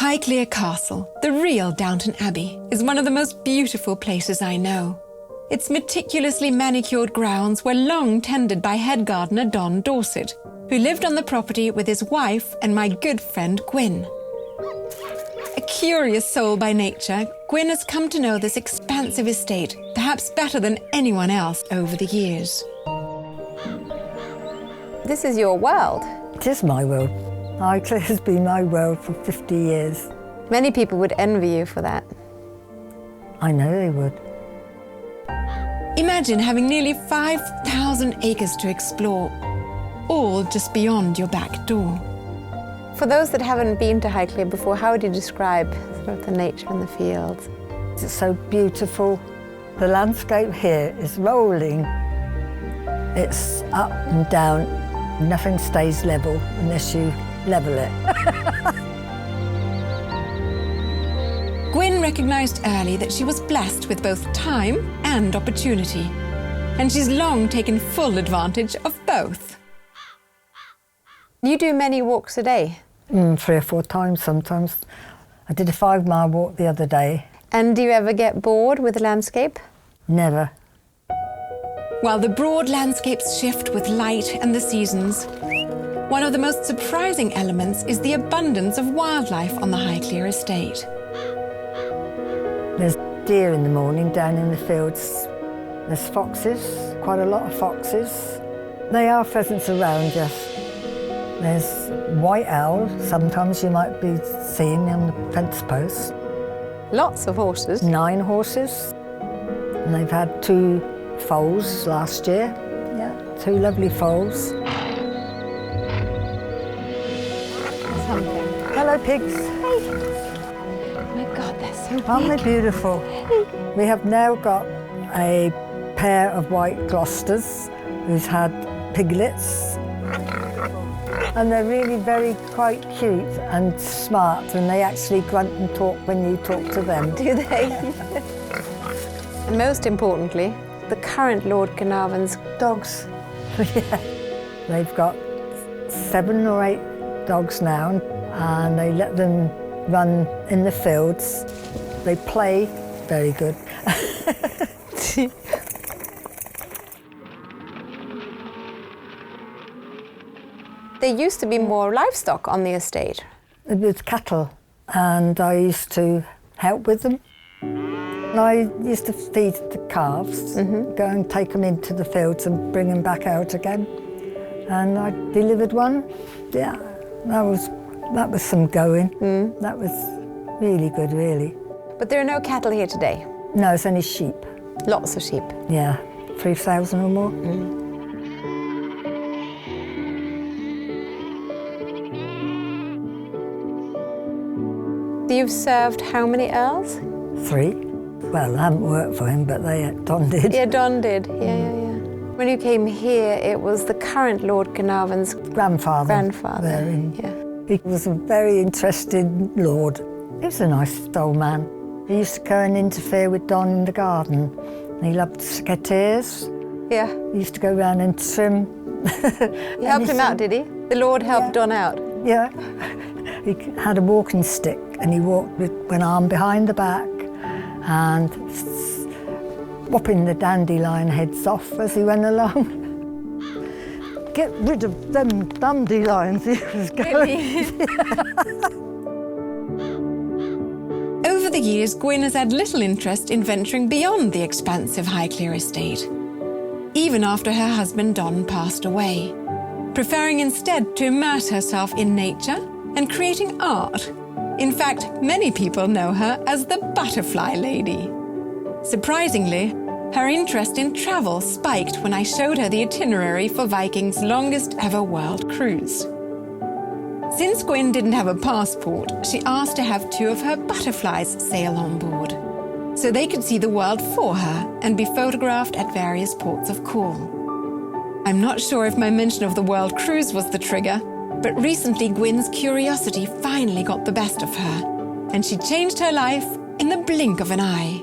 Highclere Castle, the real Downton Abbey, is one of the most beautiful places I know. Its meticulously manicured grounds were long tended by head gardener Don Dorset, who lived on the property with his wife and my good friend Gwyn. A curious soul by nature, Gwyn has come to know this expansive estate perhaps better than anyone else over the years. This is your world. It is my world. Highclere has been my world for 50 years. Many people would envy you for that. I know they would. Imagine having nearly 5,000 acres to explore, all just beyond your back door. For those that haven't been to Highclere before, how would you describe sort of the nature in the fields? It's so beautiful. The landscape here is rolling. It's up and down. Nothing stays level unless you level it. Gwyn recognised early that she was blessed with both time and opportunity, and she's long taken full advantage of both. You do many walks a day? 3 or 4 times sometimes. I did a 5-mile walk the other day. And do you ever get bored with the landscape? Never. While the broad landscapes shift with light and the seasons, one of the most surprising elements is the abundance of wildlife on the Highclere estate. There's deer in the morning down in the fields. There's foxes, quite a lot of foxes. They are pheasants around, yes. There's white owl, sometimes you might be seeing on the fence posts. Lots of horses. 9 horses. And they've had 2 foals last year. Yeah, 2 lovely foals. Something. Hello, pigs. Oh my God, they're so big. Aren't they beautiful? We have now got a pair of white Gloucesters who's had piglets. And they're really quite cute and smart, and they actually grunt and talk when you talk to them. Do they? And most importantly, the current Lord Carnarvon's Dogs. Yeah. They've got 7 or 8 dogs now, and they let them run in the fields. They play very good. There used to be more livestock on the estate. It was cattle, and I used to help with them. I used to feed the calves, go and take them into the fields and bring them back out again. And I delivered one. Yeah, that was some going. That was really good, really. But there are no cattle here today. No, it's only sheep. Lots of sheep. Yeah, 3,000 or more. You've served how many earls? 3. Well, I haven't worked for him, but Don did. Yeah, Don did. Yeah. When you came here, it was the current Lord Carnarvon's Grandfather. Yeah. He was a very interested lord. He was a nice old man. He used to go and interfere with Don in the garden. He loved secateurs. Yeah. He used to go around and trim. He helped him out, did he? The Lord helped Don out? Yeah. He had a walking stick, and he walked with one arm behind the back and whopping the dandelion heads off as he went along. Get rid of them dandelions, he was going. Really? Over the years, Gwyn has had little interest in venturing beyond the expansive Highclere estate, even after her husband Don passed away, preferring instead to immerse herself in nature and creating art. In fact, many people know her as the Butterfly Lady. Surprisingly, her interest in travel spiked when I showed her the itinerary for Viking's longest ever world cruise. Since Gwyn didn't have a passport, she asked to have 2 of her butterflies sail on board, so they could see the world for her and be photographed at various ports of call. I'm not sure if my mention of the world cruise was the trigger, but recently Gwyn's curiosity finally got the best of her, and she changed her life in the blink of an eye.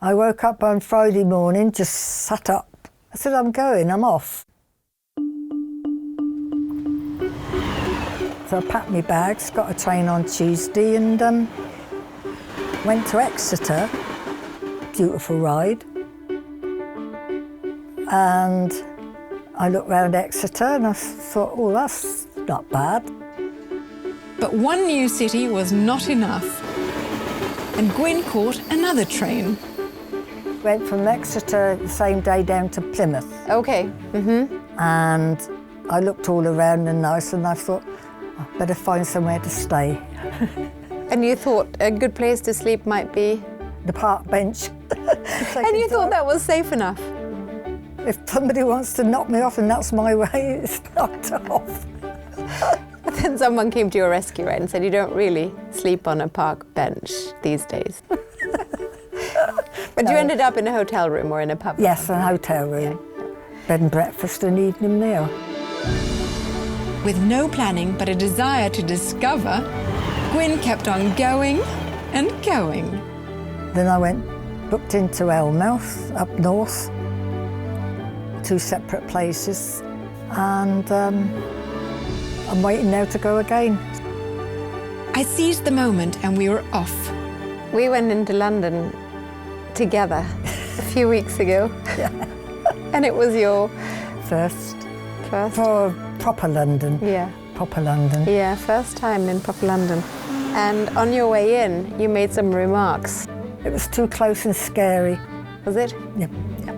I woke up on Friday morning, just sat up. I said, I'm going, I'm off. So I packed my bags, got a train on Tuesday and went to Exeter. Beautiful ride. And I looked round Exeter and I thought, oh, that's not bad. But one new city was not enough. And Gwyn caught another train. Went from Exeter the same day down to Plymouth. Okay. And I looked all around and nice and I thought, I better find somewhere to stay. And you thought a good place to sleep might be? The park bench. And you thought that was safe enough? If somebody wants to knock me off and that's my way, it's knocked off. But then someone came to your rescue, right, and said you don't really sleep on a park bench these days. But No. you ended up in a hotel room or in a pub? Yes, a hotel room. Bed and breakfast and evening meal. With no planning but a desire to discover, Gwyn kept on going and going. Then I booked into Elmouth, up north, 2 separate places, and I'm waiting now to go again. I seized the moment and we were off. We went into London together a few weeks ago. And it was your First, first? for proper London. Yeah. Proper London. Yeah, first time in proper London. And on your way in, you made some remarks. It was too close and scary. Was it? Yeah,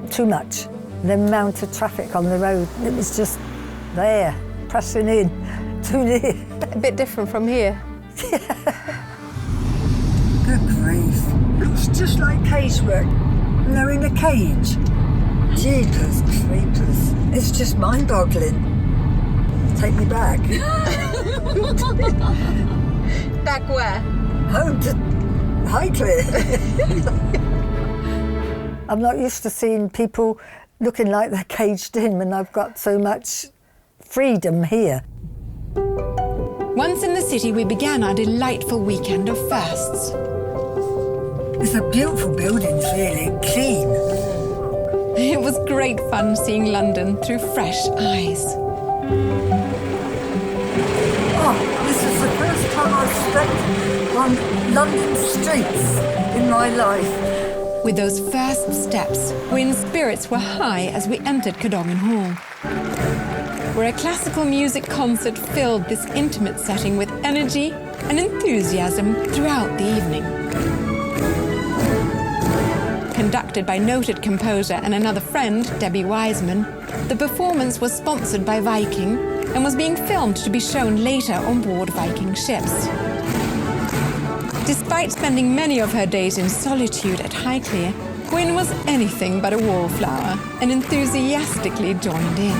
too much. The amount of traffic on the road, it was just there, pressing in, too near. A bit different from here. Good grief. Looks just like cage work. And they're in a cage. Jeepers creepers. It's just mind-boggling. Take me back. Back where? Home to Highclere. I'm not used to seeing people looking like they're caged in when I've got so much freedom here. Once in the city, we began our delightful weekend of firsts. It's a beautiful buildings, really, clean. It was great fun seeing London through fresh eyes. Oh, this is the first time I've stepped on London streets in my life. With those first steps, Gwyn's spirits were high as we entered Cadogan Hall, where a classical music concert filled this intimate setting with energy and enthusiasm throughout the evening. Conducted by noted composer and another friend, Debbie Wiseman, the performance was sponsored by Viking and was being filmed to be shown later on board Viking ships. Despite spending many of her days in solitude at Highclere, Gwyn was anything but a wallflower and enthusiastically joined in.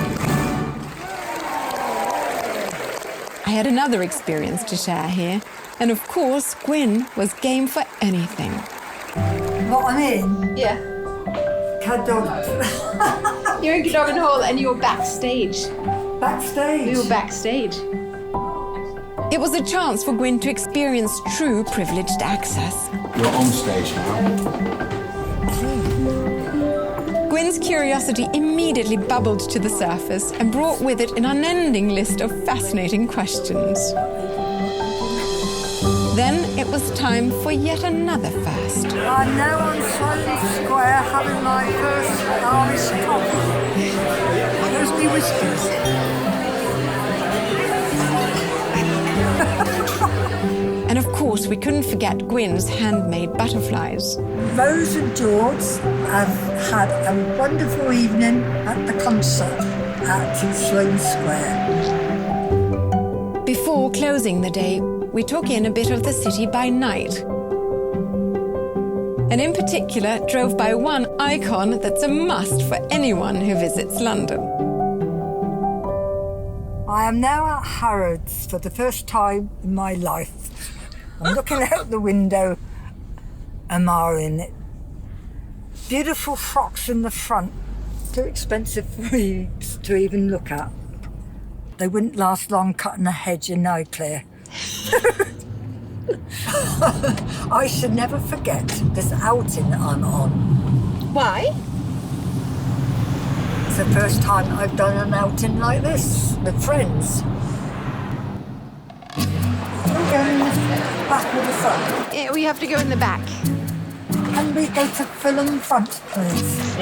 I had another experience to share here, and of course, Gwyn was game for anything. What I'm in? Yeah. Cadogan. You're in Cadogan Hall and you're backstage. Backstage. You were backstage. It was a chance for Gwyn to experience true privileged access. You're on stage now. Gwyn's curiosity immediately bubbled to the surface and brought with it an unending list of fascinating questions. Then it was time for yet another first. I'm now on Sloane Square having my first Irish coffee. Where's me whiskers? And of course, we couldn't forget Gwyn's handmade butterflies. Rose and George have had a wonderful evening at the concert at Sloane Square. Before closing the day, we took in a bit of the city by night. And in particular, drove by one icon that's a must for anyone who visits London. I am now at Harrods for the first time in my life. I'm looking out the window, admiring it. Beautiful frocks in the front, too expensive for me to even look at. They wouldn't last long cutting a hedge in Highclere. I should never forget this outing I'm on. Why? It's the first time I've done an outing like this with friends. Back or the front? Yeah, we have to go in the back. Can we go to Fulham front, please?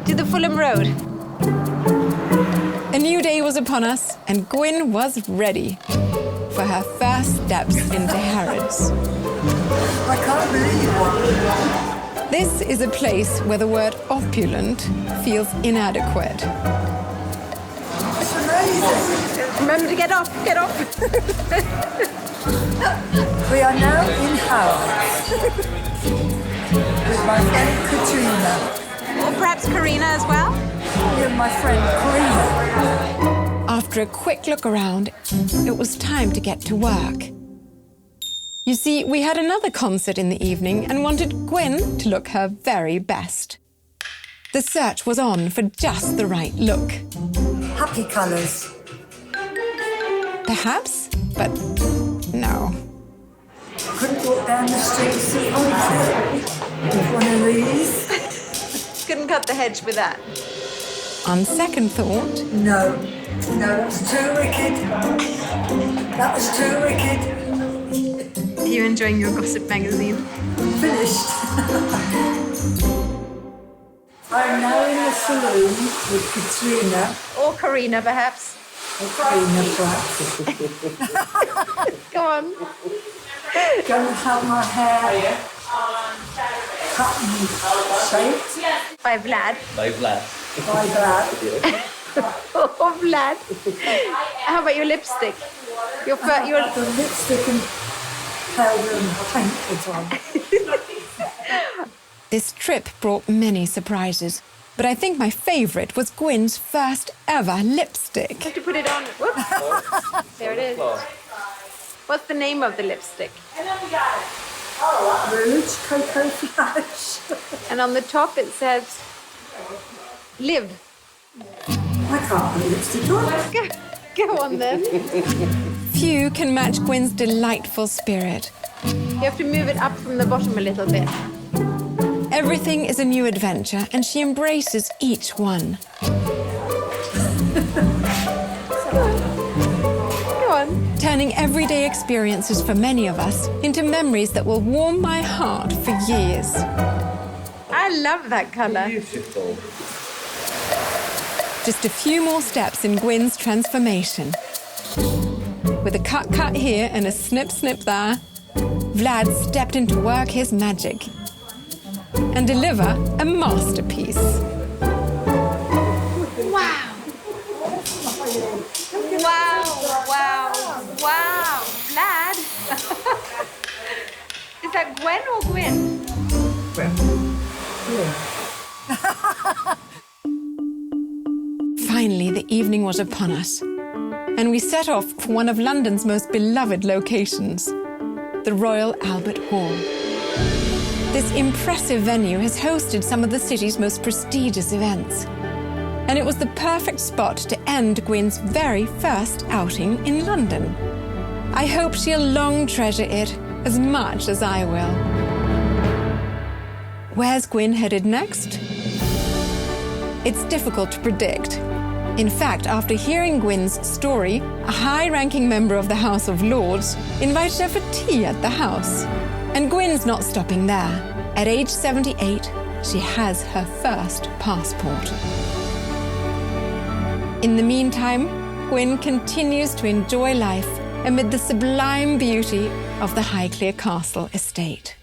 To the Fulham Road. A new day was upon us, and Gwyn was ready for her first steps into Harrods. I can't believe it. This is a place where the word opulent feels inadequate. It's amazing. Remember to get off, get off. We are now in Harrods with my friend Katrina. Or perhaps Karina as well? And my friend Karine. After a quick look around, it was time to get to work. You see, we had another concert in the evening and wanted Gwyn to look her very best. The search was on for just the right look. Happy colours. Perhaps, but no. Couldn't walk down the streets of Highclere with one of these. Couldn't cut the hedge with that. On second thought, No, that was too wicked. That was too wicked. Are you enjoying your gossip magazine? Finished. I'm now in the saloon with Katrina. Or Karina, perhaps. Or Karina, perhaps. Go on. Going to have my hair cut and shaped By Vlad. by Vlad. Oh, Vlad. How about your lipstick? Your The lipstick and powder and paint was on. this trip brought many surprises. But I think my favourite was Gwyn's first ever lipstick. have to put it on. Whoops. There it is. What's the name of the lipstick? Rouge, Cocoa Flash. And on the top it says, live. I can't put lipstick on. Go on then. Few can match Gwyn's delightful spirit. You have to move it up from the bottom a little bit. Everything is a new adventure, and she embraces each one. Go on. Turning everyday experiences for many of us into memories that will warm my heart for years. I love that colour. Beautiful. Just a few more steps in Gwyn's transformation. With a cut here and a snip there, Vlad stepped in to work his magic and deliver a masterpiece. Wow. Wow. Vlad. Is that Gwen or Gwyn? Finally, the evening was upon us, and we set off for one of London's most beloved locations, the Royal Albert Hall. This impressive venue has hosted some of the city's most prestigious events, and it was the perfect spot to end Gwyn's very first outing in London. I hope she'll long treasure it as much as I will. Where's Gwyn headed next? It's difficult to predict. In fact, after hearing Gwyn's story, a high-ranking member of the House of Lords invited her for tea at the house. And Gwyn's not stopping there. At age 78, she has her first passport. In the meantime, Gwyn continues to enjoy life amid the sublime beauty of the Highclere Castle estate.